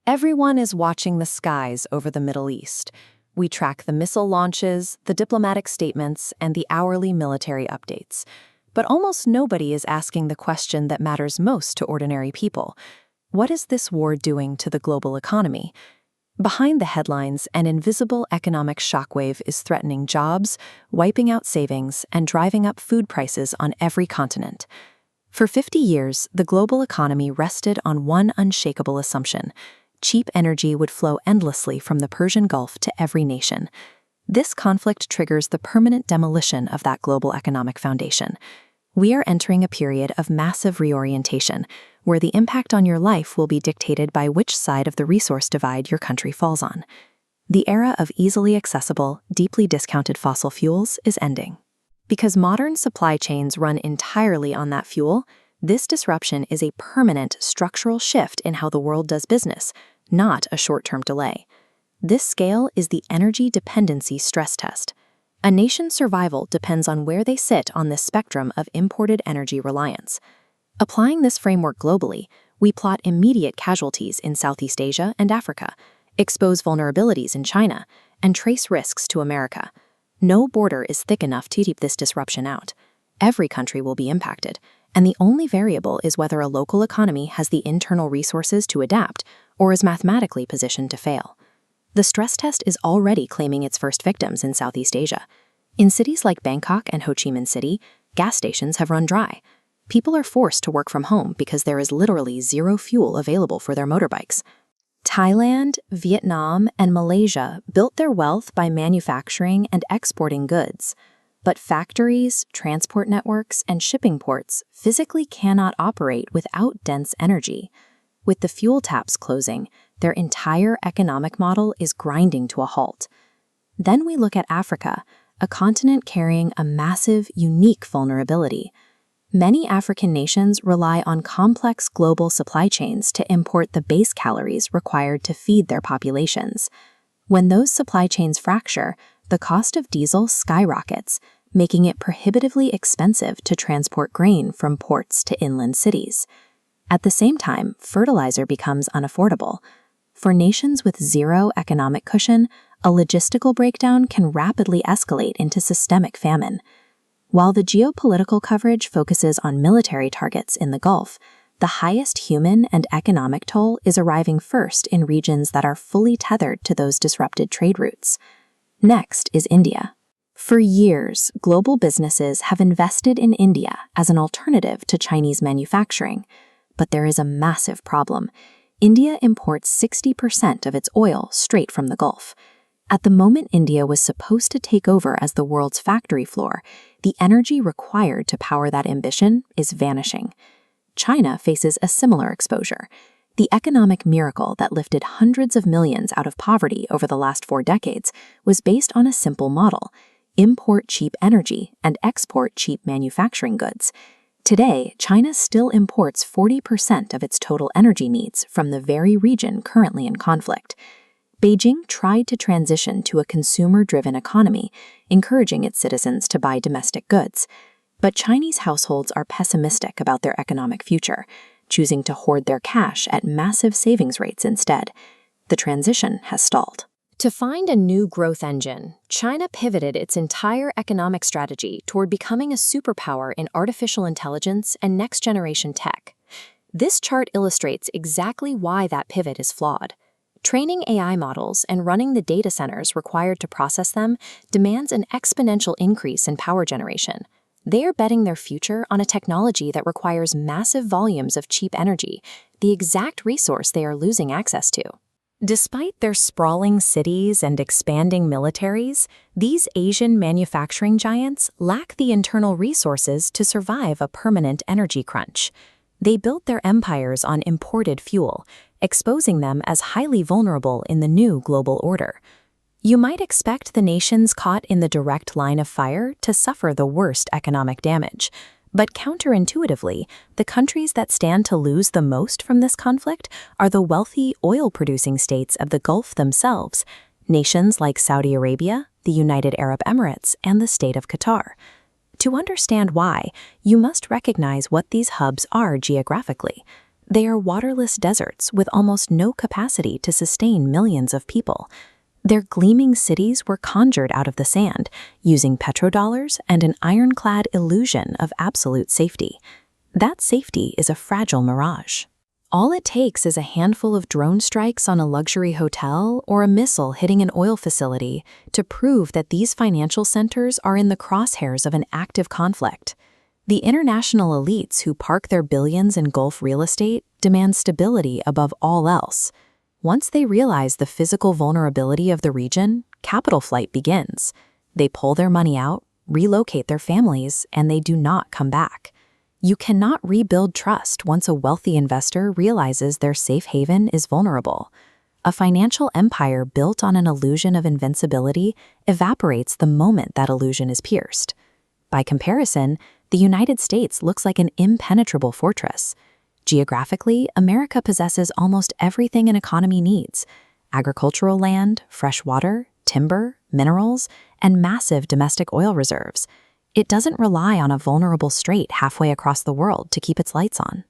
Everyone is watching the skies over the Middle East. We track the missile launches, the diplomatic statements, and the hourly military updates. But almost nobody is asking the question that matters most to ordinary people. What is this war doing to the global economy? Behind the headlines, an invisible economic shockwave is threatening jobs, wiping out savings, and driving up food prices on every continent. For 50 years, the global economy rested on one unshakable assumption: cheap energy would flow endlessly from the Persian Gulf to every nation. This conflict triggers the permanent demolition of that global economic foundation. We are entering a period of massive reorientation, where the impact on your life will be dictated by which side of the resource divide your country falls on. The era of easily accessible, deeply discounted fossil fuels is ending. Because modern supply chains run entirely on that fuel, this disruption is a permanent structural shift in how the world does business, not a short-term delay. This scale is the energy dependency stress test. A nation's survival depends on where they sit on this spectrum of imported energy reliance. Applying this framework globally, we plot immediate casualties in Southeast Asia and Africa, expose vulnerabilities in China, and trace risks to America. No border is thick enough to keep this disruption out. Every country will be impacted, and the only variable is whether a local economy has the internal resources to adapt or is mathematically positioned to fail. The stress test is already claiming its first victims in Southeast Asia. In cities like Bangkok and Ho Chi Minh City, gas stations have run dry. People are forced to work from home because there is literally zero fuel available for their motorbikes. Thailand, Vietnam, and Malaysia built their wealth by manufacturing and exporting goods. But factories, transport networks, and shipping ports physically cannot operate without dense energy. With the fuel taps closing, their entire economic model is grinding to a halt. Then we look at Africa, a continent carrying a massive, unique vulnerability. Many African nations rely on complex global supply chains to import the base calories required to feed their populations. When those supply chains fracture, the cost of diesel skyrockets, making it prohibitively expensive to transport grain from ports to inland cities. At the same time, fertilizer becomes unaffordable. For nations with zero economic cushion, a logistical breakdown can rapidly escalate into systemic famine. While the geopolitical coverage focuses on military targets in the Gulf, the highest human and economic toll is arriving first in regions that are fully tethered to those disrupted trade routes. Next is India. For years, global businesses have invested in India as an alternative to Chinese manufacturing. But there is a massive problem. India imports 60% of its oil straight from the Gulf. At the moment India was supposed to take over as the world's factory floor, the energy required to power that ambition is vanishing. China faces a similar exposure. The economic miracle that lifted hundreds of millions out of poverty over the last 4 decades was based on a simple model: import cheap energy and export cheap manufacturing goods. Today, China still imports 40% of its total energy needs from the very region currently in conflict. Beijing tried to transition to a consumer-driven economy, encouraging its citizens to buy domestic goods. But Chinese households are pessimistic about their economic future, choosing to hoard their cash at massive savings rates instead. The transition has stalled. To find a new growth engine, China pivoted its entire economic strategy toward becoming a superpower in artificial intelligence and next-generation tech. This chart illustrates exactly why that pivot is flawed. Training AI models and running the data centers required to process them demands an exponential increase in power generation. They are betting their future on a technology that requires massive volumes of cheap energy, the exact resource they are losing access to. Despite their sprawling cities and expanding militaries, these Asian manufacturing giants lack the internal resources to survive a permanent energy crunch. They built their empires on imported fuel, exposing them as highly vulnerable in the new global order. You might expect the nations caught in the direct line of fire to suffer the worst economic damage. But counterintuitively, the countries that stand to lose the most from this conflict are the wealthy oil-producing states of the Gulf themselves, nations like Saudi Arabia, the United Arab Emirates, and the state of Qatar. To understand why, you must recognize what these hubs are geographically. They are waterless deserts with almost no capacity to sustain millions of people. Their gleaming cities were conjured out of the sand, using petrodollars and an ironclad illusion of absolute safety. That safety is a fragile mirage. All it takes is a handful of drone strikes on a luxury hotel or a missile hitting an oil facility to prove that these financial centers are in the crosshairs of an active conflict. The international elites who park their billions in Gulf real estate demand stability above all else. Once they realize the physical vulnerability of the region, capital flight begins. They pull their money out, relocate their families, and they do not come back. You cannot rebuild trust once a wealthy investor realizes their safe haven is vulnerable. A financial empire built on an illusion of invincibility evaporates the moment that illusion is pierced. By comparison, the United States looks like an impenetrable fortress. Geographically, America possesses almost everything an economy needs: agricultural land, fresh water, timber, minerals, and massive domestic oil reserves. It doesn't rely on a vulnerable strait halfway across the world to keep its lights on.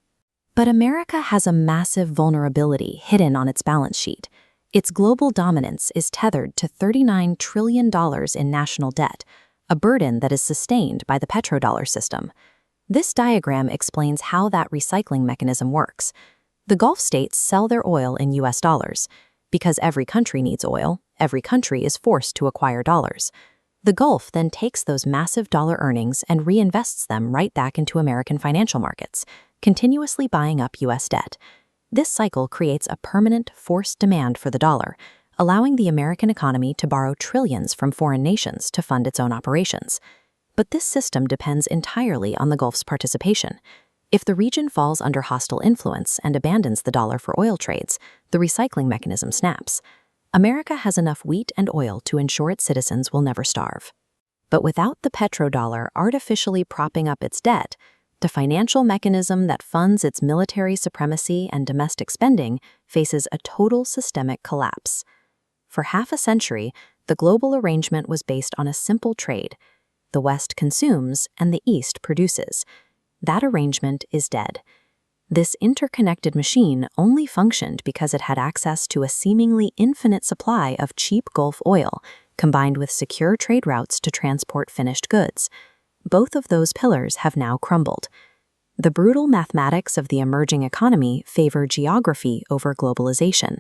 But America has a massive vulnerability hidden on its balance sheet. Its global dominance is tethered to $39 trillion in national debt, a burden that is sustained by the petrodollar system. This diagram explains how that recycling mechanism works. The Gulf states sell their oil in US dollars. Because every country needs oil, every country is forced to acquire dollars. The Gulf then takes those massive dollar earnings and reinvests them right back into American financial markets, continuously buying up US debt. This cycle creates a permanent, forced demand for the dollar, allowing the American economy to borrow trillions from foreign nations to fund its own operations. But this system depends entirely on the Gulf's participation. If the region falls under hostile influence and abandons the dollar for oil trades, the recycling mechanism snaps. America has enough wheat and oil to ensure its citizens will never starve. But without the petrodollar artificially propping up its debt, the financial mechanism that funds its military supremacy and domestic spending faces a total systemic collapse. For half a century, the global arrangement was based on a simple trade. The West consumes and the East produces. That arrangement is dead. This interconnected machine only functioned because it had access to a seemingly infinite supply of cheap Gulf oil, combined with secure trade routes to transport finished goods. Both of those pillars have now crumbled. The brutal mathematics of the emerging economy favor geography over globalization.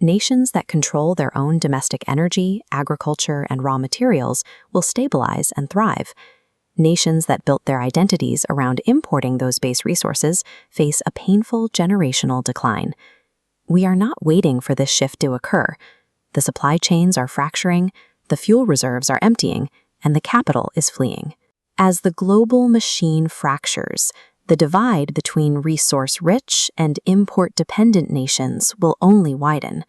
Nations that control their own domestic energy, agriculture, and raw materials will stabilize and thrive. Nations that built their identities around importing those base resources face a painful generational decline. We are not waiting for this shift to occur. The supply chains are fracturing, the fuel reserves are emptying, and the capital is fleeing. As the global machine fractures, the divide between resource-rich and import-dependent nations will only widen.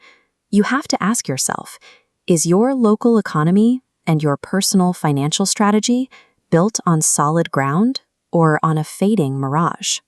You have to ask yourself, is your local economy and your personal financial strategy built on solid ground or on a fading mirage?